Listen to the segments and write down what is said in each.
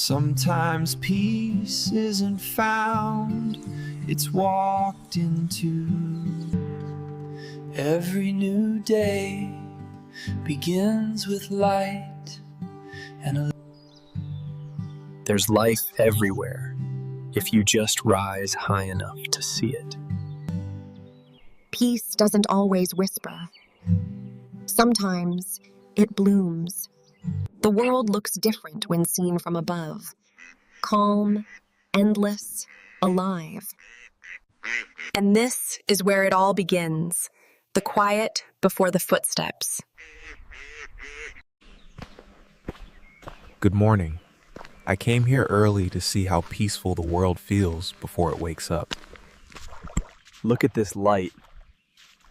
Sometimes peace isn't found, it's walked into. Every new day begins with light and a... There's life everywhere, if you just rise high enough to see it. Peace doesn't always whisper. Sometimes it blooms. The world looks different when seen from above. Calm, endless, alive. And this is where it all begins. The quiet before the footsteps. Good morning. I came here early to see how peaceful the world feels before it wakes up. Look at this light.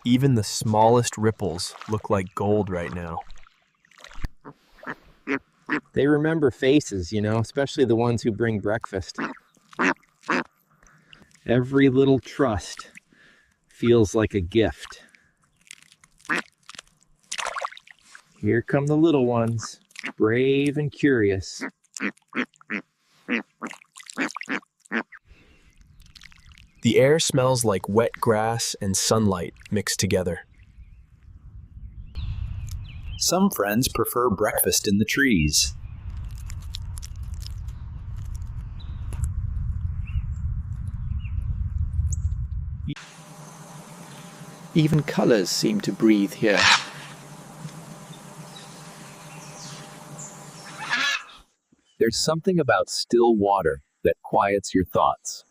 Even the smallest ripples look like gold right now. They remember faces, especially the ones who bring breakfast. Every little trust feels like a gift. Here come the little ones, brave and curious. The air smells like wet grass and sunlight mixed together. Some friends prefer breakfast in the trees. Even colors seem to breathe here. There's something about still water that quiets your thoughts.